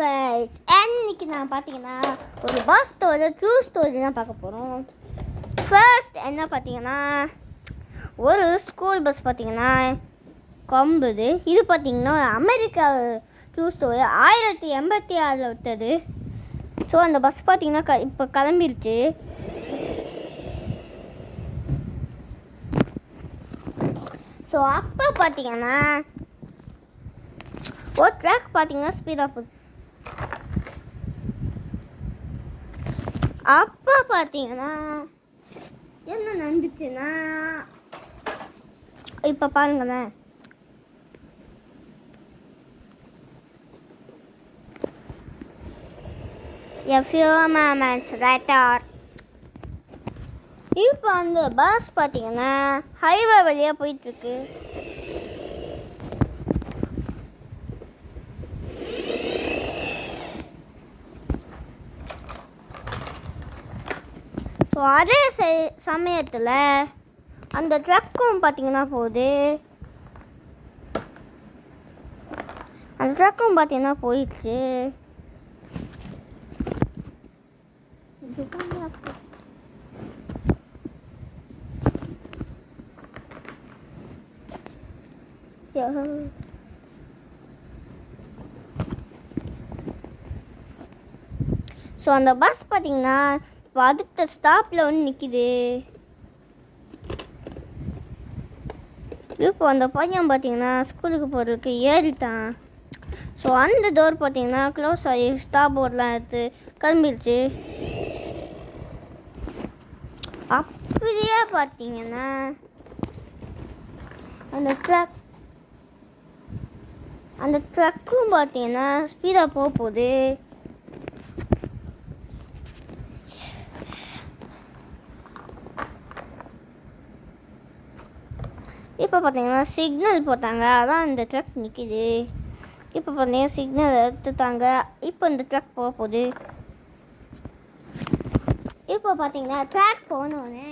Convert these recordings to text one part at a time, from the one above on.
Guys, இன்னைக்கு நான் பார்த்தீங்கன்னா ஒரு பஸ் ஸ்டோரி ட்ரூ ஸ்டோரி தான் பார்க்க போகிறோம். ஃபர்ஸ்ட் என்ன பார்த்தீங்கன்னா, ஒரு ஸ்கூல் பஸ் பார்த்தீங்கன்னா கம்புது. இது பார்த்தீங்கன்னா அமெரிக்கா ட்ரூ ஸ்டோரி 1986 விட்டது. ஸோ அந்த பஸ் பார்த்தீங்கன்னா இப்போ கிளம்பிருச்சு. ஸோ அப்போ பார்த்தீங்கன்னா ஒரு ட்ராக் பார்த்தீங்கன்னா ஸ்பீடாக போகுது. அப்போ பார்த்தீங்கன்னா என்ன நடந்துச்சுன்னா, இப்போ பாருங்களேன். A few moments later, இப்போ அந்த பஸ் பார்த்தீங்கன்னா ஹைவே வழியாக போயிட்டுருக்கு. ஸோ அதே சமயத்தில் அந்த ட்ரக்கும் பார்த்தீங்கன்னா போகுது. அந்த ட்ரக்கும் பார்த்தீங்கன்னா போயிடுச்சு. ஸோ அந்த பஸ் பார்த்தீங்கன்னா இப்போ அடுத்த ஸ்டாப்பில் வந்து நிற்கிது. இப்போ அந்த பையன் பார்த்தீங்கன்னா ஸ்கூலுக்கு போகிறதுக்கு ஏறிட்டான். ஸோ அந்த டோர் பார்த்தீங்கன்னா க்ளோஸ் ஆகி ஸ்டாப் போர்டெலாம் எடுத்து கிளம்பிடுச்சு. அப்படியே பார்த்தீங்கன்னா அந்த ட்ரக்கும் பார்த்தீங்கன்னா ஸ்பீடாக போகுது. இப்போ பார்த்தீங்கன்னா சிக்னல் போட்டாங்க, அதான் இந்த ட்ரக் நிற்கிது. இப்போ பார்த்தீங்கன்னா சிக்னல் எடுத்துட்டாங்க. இப்போ இந்த ட்ரக் போகுது. இப்போ பார்த்தீங்கன்னா ட்ராக் போனோடனே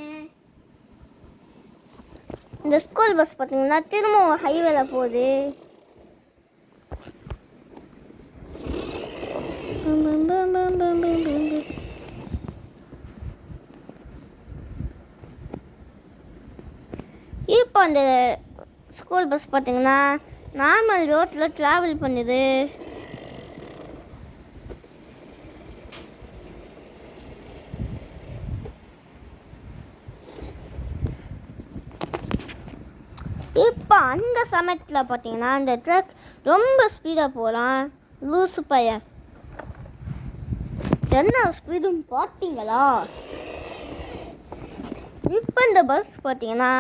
இந்த ஸ்கூல் பஸ் பார்த்தீங்கன்னா திரும்பவும் ஹைவேல போகுது. இப்போ அந்த ஸ்கூல் பஸ் பார்த்தீங்கன்னா நார்மல் ரோட்டில் ட்ராவல் பண்ணுது. இப்போ அந்த சமயத்தில் பார்த்தீங்கன்னா அந்த ட்ரக் ரொம்ப ஸ்பீடாக போகலாம். லூசு பையன், என்ன ஸ்பீடும் பார்த்தீங்களா? இப்போ இந்த பஸ் பார்த்தீங்கன்னா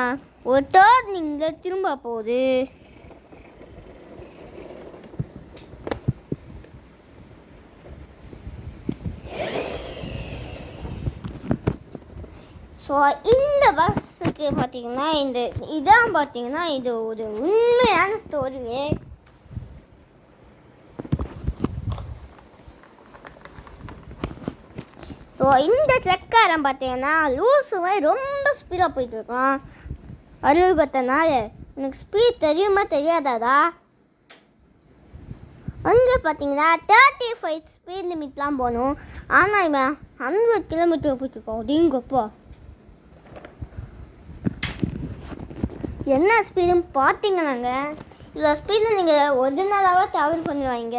ஒரு டர்னிங்கில் திரும்ப போகுது. ஸோ இந்த பஸ்ஸுக்கு பார்த்தீங்கன்னா இதான் பார்த்தீங்கன்னா இது ஒரு உண்மையான ஸ்டோரியே. ஸோ இந்த ட்ரக்காரன் பார்த்தீங்கன்னா லூசுவை ரொம்ப ஸ்பீடாக போயிட்டுருக்கான். 64. எனக்கு ஸ்பீட் தெரியுமா தெரியாதாடா? அங்கே பார்த்தீங்கன்னா 35 ஸ்பீட் லிமிட்லாம் போகணும். ஆனால் இவன் 100 கிலோமீட்டர் போயிட்டுருக்கோம். அப்படிங்கப்பா, என்ன ஸ்பீடுன்னு பார்த்தீங்கன்னாங்க. இவ்வளோ ஸ்பீடில் நீங்கள் ஒரிஜினலாகவே ட்ராவல் பண்ணுவாங்க.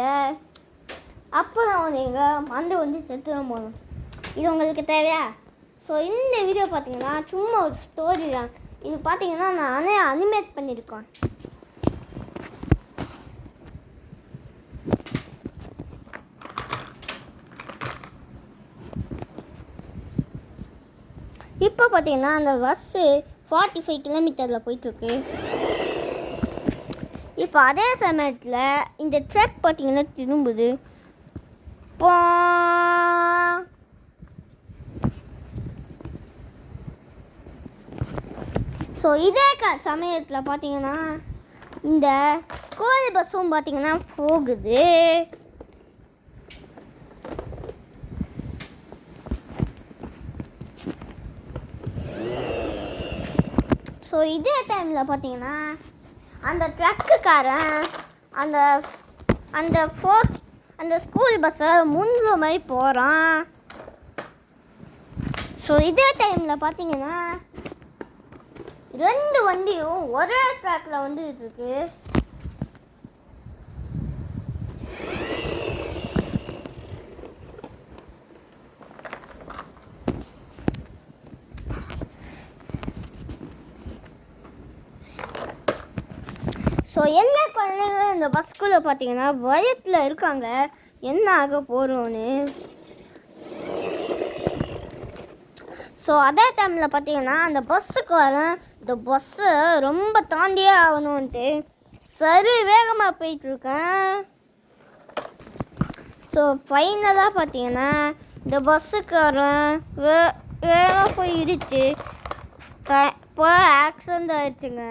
அப்புறம் நீங்கள் மண்டை வந்து செத்துதான் போகணும். இது உங்களுக்கு தேவையா? ஸோ இந்த வீடியோ பார்த்தீங்கன்னா சும்மா ஒரு ஸ்டோரி தான். இது பார்த்தீங்கன்னா நானே அனிமேட் பண்ணியிருக்கேன். இப்போ பார்த்தீங்கன்னா அந்த பஸ்ஸு 45 கிலோமீட்டரில் போயிட்டுருக்கு. இப்போ அதே சமயத்தில் இந்த ட்ரக் பார்த்தீங்கன்னா திரும்புது. ஸோ இதே சமயத்தில் பார்த்தீங்கன்னா இந்த ஸ்கூல் பஸ்ஸும் பார்த்தீங்கன்னா போகுது. ஸோ இதே டைமில் பார்த்தீங்கன்னா அந்த ட்ரக்குக்காரன் அந்த அந்த ஸ்கூல் பஸ்ஸை முந்துற மாதிரி போகிறான். ஸோ இதே டைமில் பார்த்தீங்கன்னா 2 வண்டியும் ஒரே ட்ராக்ல வந்துட்டு இருக்கு. ஸோ எல்லா குழந்தைங்களும் இந்த பஸ்குள்ளே பார்த்தீங்கன்னா பயத்தில் இருக்காங்க, என்ன ஆக போகிறோன்னு. ஸோ அதே டைமில் பார்த்தீங்கன்னா அந்த பஸ்ஸுக்காரன் இந்த பஸ்ஸை ரொம்ப தாண்டியே ஆகணுன்ட்டு சரி வேகமாக போயிட்டுருக்கேன். ஸோ ஃபைனலாக பார்த்தீங்கன்னா இந்த பஸ்ஸுக்காரன் வேகமாக போய் இடிச்சு இப்போ ஆக்சிடெண்ட் ஆயிடுச்சுங்க.